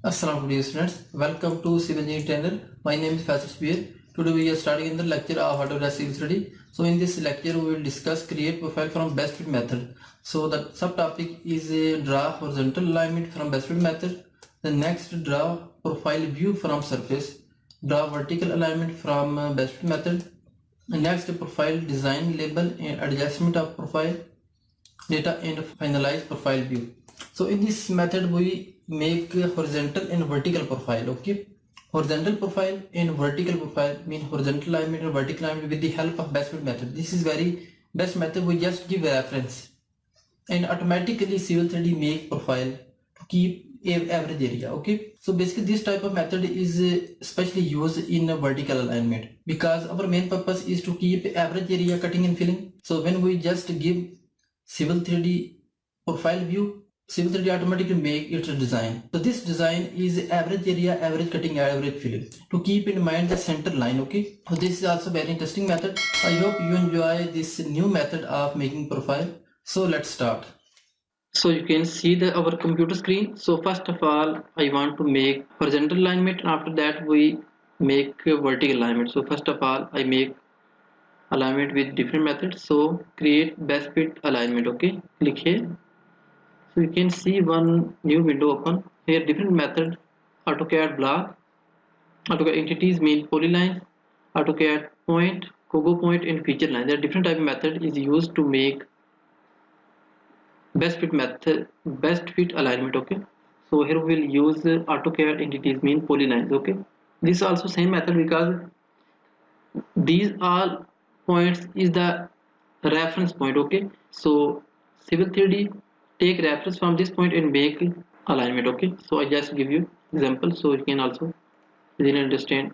Assalamu alaikum students, welcome to Civil Engineering channel. My name is Faisal Spear. Today we are starting in the lecture of AutoCAD Civil Study. So in this lecture we will discuss create profile from best fit method. So the subtopic is draw horizontal alignment from best fit method. The next draw profile view from surface. Draw vertical alignment from best fit method. The next profile design label and adjustment of profile data and finalize profile view. So in this method we make horizontal and vertical profile. Okay, horizontal profile and vertical profile mean horizontal alignment and vertical alignment with the help of best fit method. This is very best method. We just give a reference and automatically Civil 3D make profile to keep average area. Okay, so basically this type of method is especially used in a vertical alignment because our main purpose is to keep average area cutting and filling. So when we just give Civil 3D profile view, Civil 3D automatically make its design. So this design is average area, average cutting, average filling. To keep in mind the center line. Okay, so this is also very interesting method. I hope you enjoy this new method of making profile. So let's start. So you can see our computer screen. So first of all, I want to make horizontal alignment, and after that we make vertical alignment. So first of all, I make alignment with different methods. So create best fit alignment. Okay, click here. So you can see one new window open here. Different method: AutoCAD block, AutoCAD entities, main polylines, AutoCAD point, Cogo point, and feature line. There are different type of method is used to make best fit method, best fit alignment. Okay, so here we will use AutoCAD entities, main polylines. Okay, this is also same method because these all points is the reference point. Okay, so Civil 3D take reference from this point and make alignment. Okay, so I just give you example so you can also easily understand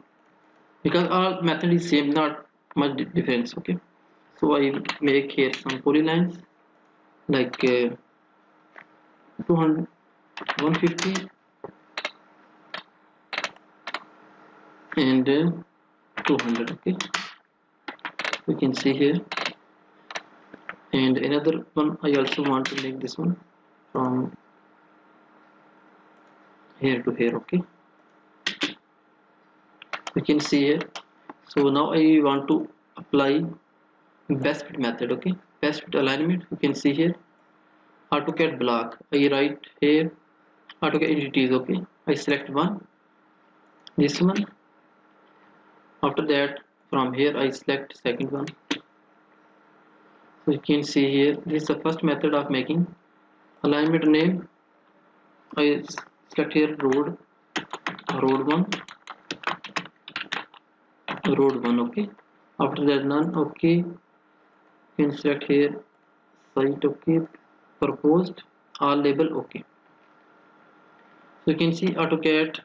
because all method is same, not much difference. Okay, so I make here some polylines like 200 150 and 200. Okay, we can see here, and another one I also want to make this one from here to here. Okay, you can see here. So now I want to apply best fit method. Okay, best fit alignment, you can see here AutoCAD block. I write here AutoCAD entities. Okay, I select one, this one. After that from here I select second one. So you can see here this is the first method of making alignment. Name I select here road 1, road 1. Okay, after that none. Okay, you can select here site. Okay, proposed all label. Okay, so you can see AutoCAD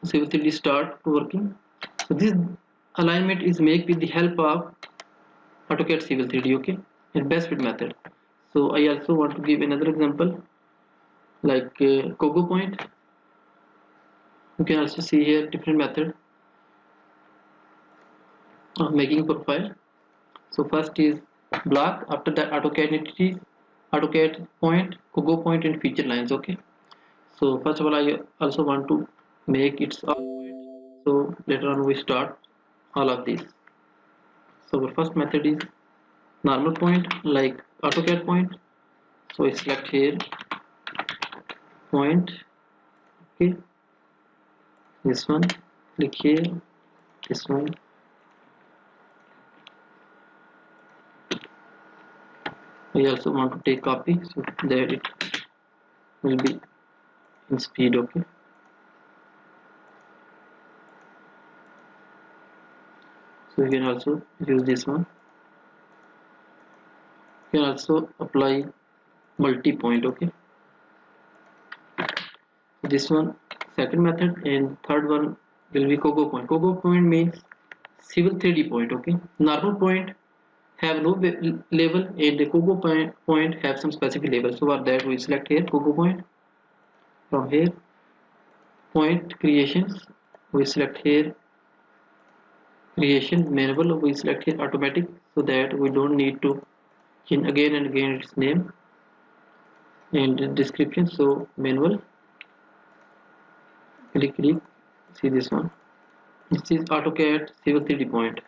Civil 3D start working. So this alignment is made with the help of AutoCAD Civil 3D. Okay, and best fit method. So I also want to give another example like Cogo point. You can also see here different method of making profile. So first is block, after that AutoCAD entities, AutoCAD point, Cogo point, and feature lines. Okay, so first of all I also want to make its all point, so later on we start all of these. So our first method is normal point like AutoCAD point. So I select here point. Okay, this one, click here, this one. I also want to take copy so that it will be in speed. Okay, so you can also use this one. You can also apply multi-point. Okay, this one second method, and third one will be Cogo point. Cogo point means Civil 3D point. Okay, normal point have no label and the Cogo point have some specific label. So for that we select here Cogo point. From here point creations we select here creation manual, we select here automatic so that we don't need to change again and again its name and description. So manual, click, see this one. This is AutoCAD Civil 3D point.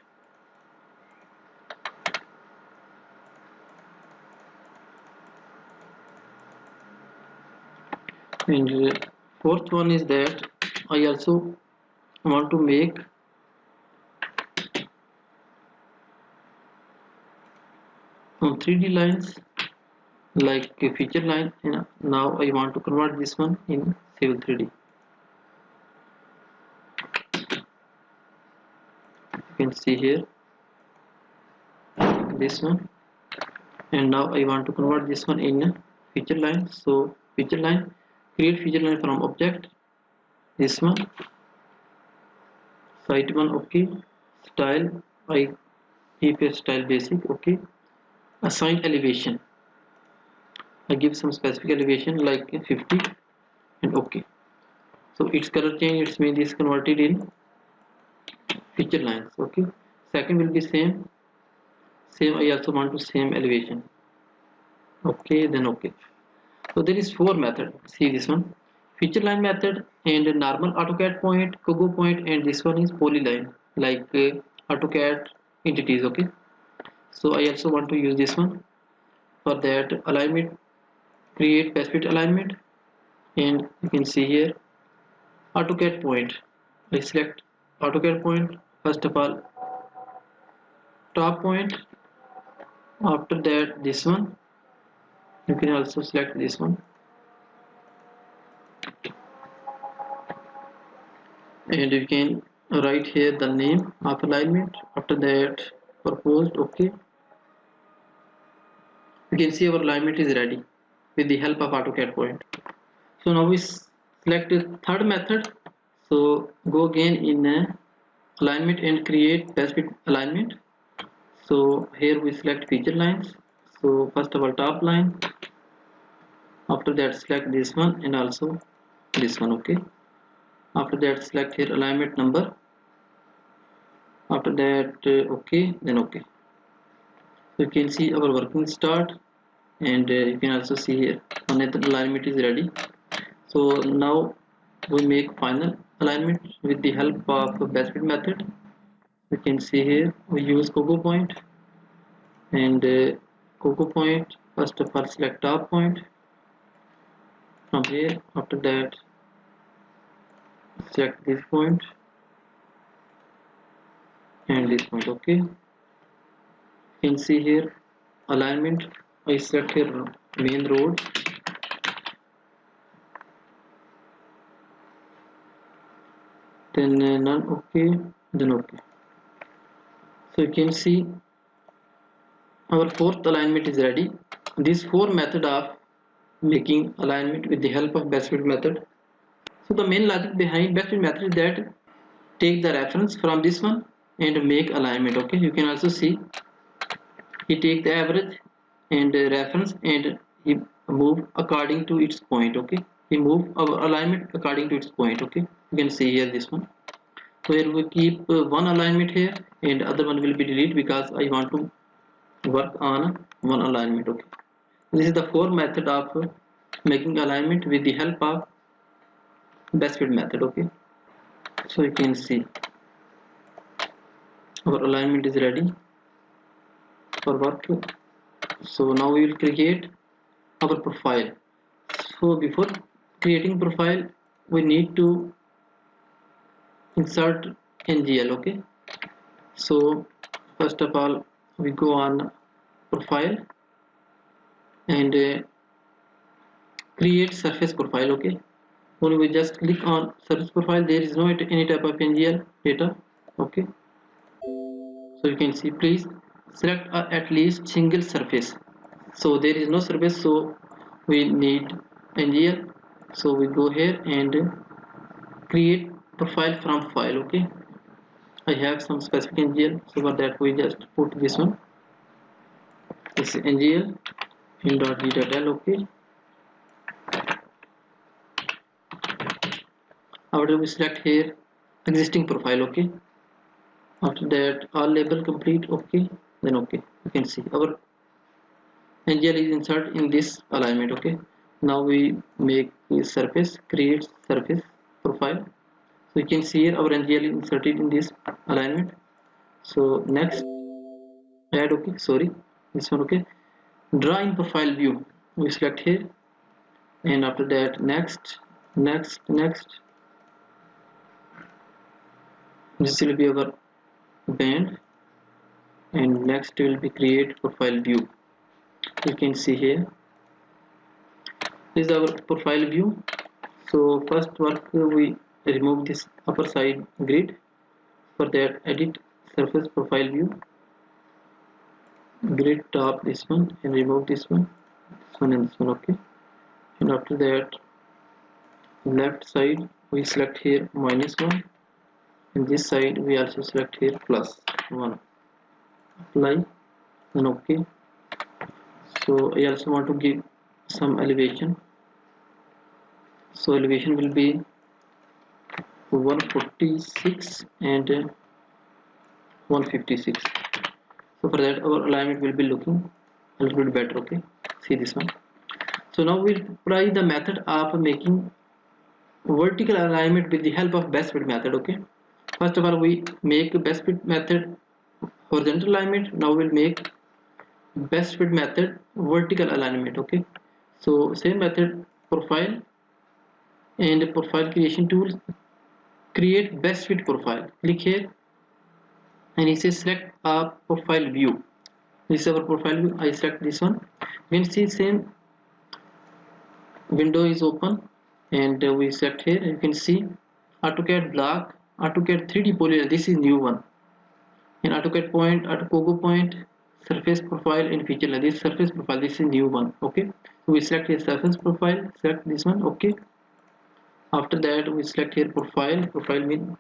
And fourth one is that I also want to make some 3D lines like a feature line. Now I want to convert this one in Civil 3D. You can see here this one, and now I want to convert this one in a feature line. So feature line, create feature line from object, this one, site one, okay, style, I keep a style basic, okay, assign elevation, I give some specific elevation like 50 and okay. So its color change, it's mean this converted in feature lines, okay. Second will be same I also want to same elevation, okay, then okay. So there is 4 method, see this one, feature line method and normal AutoCAD point, Kogo point, and this one is polyline like AutoCAD entities, okay. So I also want to use this one. For that, alignment, create best fit alignment, and you can see here AutoCAD point. I select AutoCAD point, first of all top point, after that this one, you can also select this one, and you can write here the name of alignment, after that proposed, okay. You can see our alignment is ready with the help of AutoCAD point. So now we select the third method, so go again in alignment and create best fit alignment. So here we select feature lines, so first of all top line, after that select this one and also this one, okay. After that select here alignment number, after that okay, then okay. So you can see our working start, and you can also see here another alignment is ready. So now we make final alignment with the help of best fit method. You can see here we use Kogo point, and Kogo point, first of all select top point from here, after that select this point and this point, okay. You can see here alignment, I select here main road, then none, okay, then okay. So you can see our fourth alignment is ready. These 4 method of making alignment with the help of best fit method. So the main logic behind best fit method is that take the reference from this one and make alignment, okay. You can also see he take the average and reference and he move according to its point, okay. He move our alignment according to its point, okay. You can see here this one where we keep one alignment here and other one will be deleted because I want to work on one alignment, okay. This is the 4 method of making alignment with the help of best fit method, okay. So you can see our alignment is ready for work. So now we will create our profile. So before creating profile we need to insert NGL, okay. So first of all we go on profile and create surface profile, okay. When we just click on surface profile there is no any type of NGL data, okay. So you can see please select at least single surface, so there is no surface, so we need NGL. So we go here and create profile from file, okay. I have some specific NGL, so for that we just put this one, this is NGL in.d.l, okay. After we select here existing profile, okay. After that all label complete, okay, then okay. You can see our NGL is inserted in this alignment, okay. Now we make the surface, create surface profile, So you can see here our NGL inserted in this alignment. So next, add, okay, sorry, this one, okay. Draw in profile view, we select here, and after that next, this will be our band, and next will be create profile view. You can see here, this is our profile view. So first work, we remove this upper side grid. For that, edit surface profile view, grid top, this one, and remove this one and this one, okay. And after that, left side we select here -1, and this side we also select here +1. Apply, then okay. So I also want to give some elevation. So elevation will be 146 and 156. So for that, our alignment will be looking a little bit better, okay. See this one. So now we'll apply the method of making vertical alignment with the help of best fit method, okay. First of all, we make best fit method horizontal alignment. Now we'll make best fit method vertical alignment, okay. So same method, profile and profile creation tools, create best fit profile. Click here, and it says select a profile view. This is our profile view. I select this one. You can see same window is open, and we select here. You can see AutoCAD block, AutoCAD 3D polyline. This is new one. In AutoCAD point, AutoPogo point, surface profile, and feature line. This surface profile, this is new one, okay. So we select here surface profile, select this one, okay. After that, we select here profile mean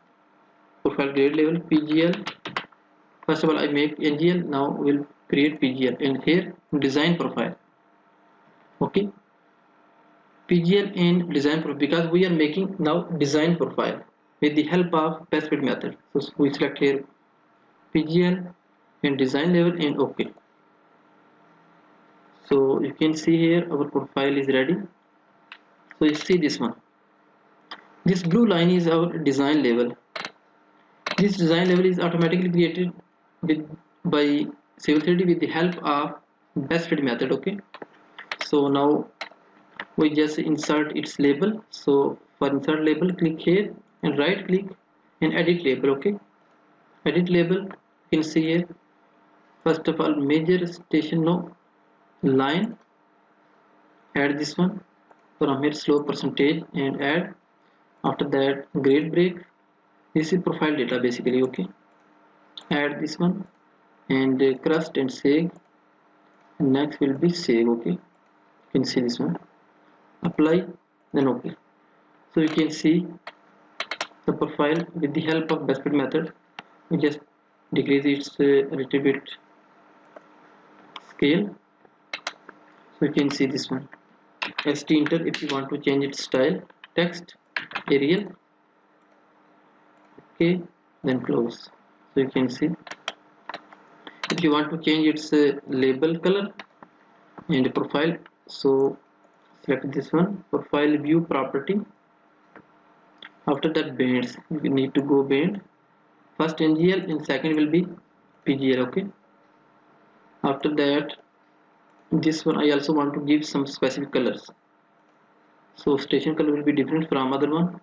profile grade level, PGL. First of all, I make NGL. Now we'll create PGL, and here design profile, okay. PGL and design profile, because we are making now design profile with the help of best fit method. So we select here PGL and design level, and okay. So you can see here our profile is ready. So you see this one, this blue line is our design level. This design level is automatically created by Civil 3D with the help of best fit method, okay. So now we just insert its label. So for insert label, click here and right click and edit label, okay. Edit label, you can see here, first of all, major station no line, add this one from here, slope percentage, and add. After that, grade break, this is profile data basically, okay. Add this one, and crust and sag, and next will be sag, okay. You can see this one, apply, then okay. So you can see the profile with the help of best fit method. We just decrease its a little bit scale. So you can see this one, ST enter if you want to change its style, text, Arial, okay, then close. So you can see if you want to change its label color and profile, so select this one, profile view property. After that, bands, you need to go band, first NGL and second will be PGL, okay. After that, this one I also want to give some specific colors. So station color will be different from other one.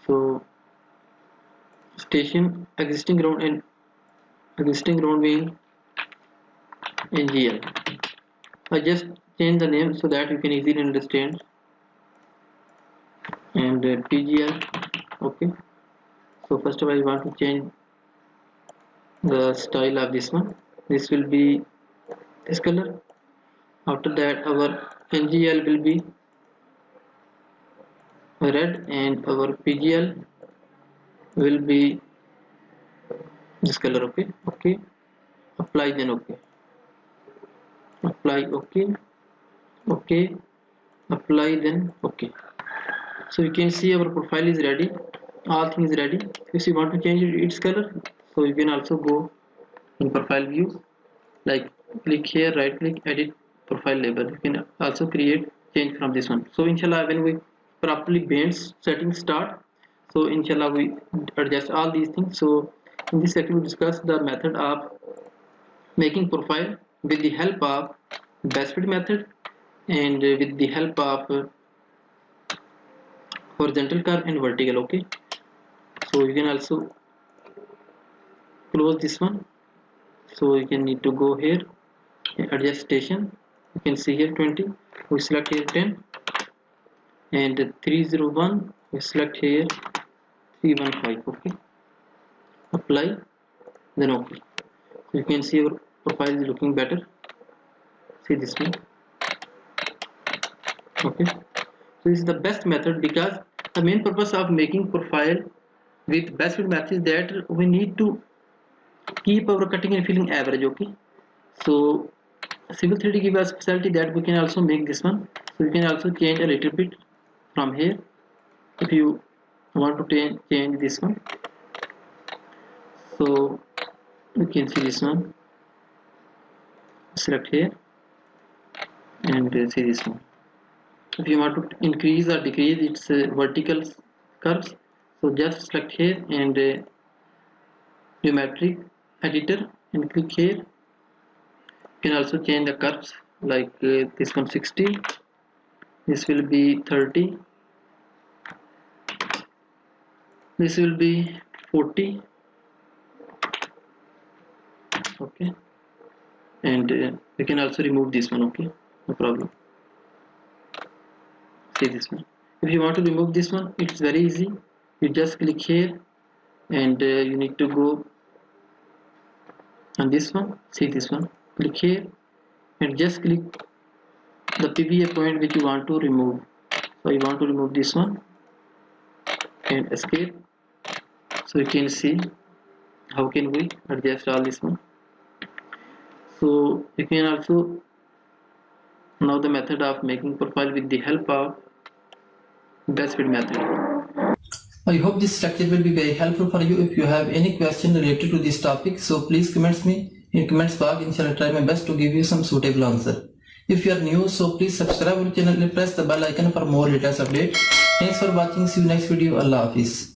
So station existing ground and existing ground being NGL. I just change the name so that you can easily understand. And PGL, okay. So first of all, I want to change the style of this one. This will be this color. After that, our NGL will be red, and our PGL will be this color, okay. Okay, apply, then okay, apply, okay, okay, apply, then okay. So you can see our profile is ready, all things ready. If you want to change its color, so you can also go in profile view, like click here, right click, edit profile label. You can also create change from this one. So inshallah, when we properly bands setting start. So inshallah we adjust all these things. So in this section we discuss the method of making profile with the help of best fit method and with the help of horizontal curve and vertical. Okay, so you can also close this one. So you can need to go here, adjust station. You can see here 20. We select here 10 and 301. We select here 315. Okay, apply, then okay. So you can see our profile is looking better. See this one. Okay, so this is the best method because the main purpose of making profile with best fit method is that we need to keep our cutting and filling average. Okay, so Civil 3D gives us specialty that we can also make this one. So you can also change a little bit from here if you want to change this one. So you can see this one, select here and see this one. If you want to increase or decrease its vertical curves, so just select here and geometric editor and click here. You can also change the curves like this one 60, this will be 30, this will be 40. Okay, and you can also remove this one. Okay, no problem. See this one. If you want to remove this one, it's very easy. You just click here and you need to go on this one. See this one, click here and just click the PVA point which you want to remove. So you want to remove this one and escape. So you can see how can we adjust all this one. So you can also know the method of making profile with the help of best fit method. I hope this lecture will be very helpful for you. If you have any question related to this topic, so please comment me in comments box. Inshallah, try my best to give you some suitable answer. If you are new, so please subscribe our channel and press the bell icon for more latest updates. Thanks for watching. See you next video. Allah Hafiz.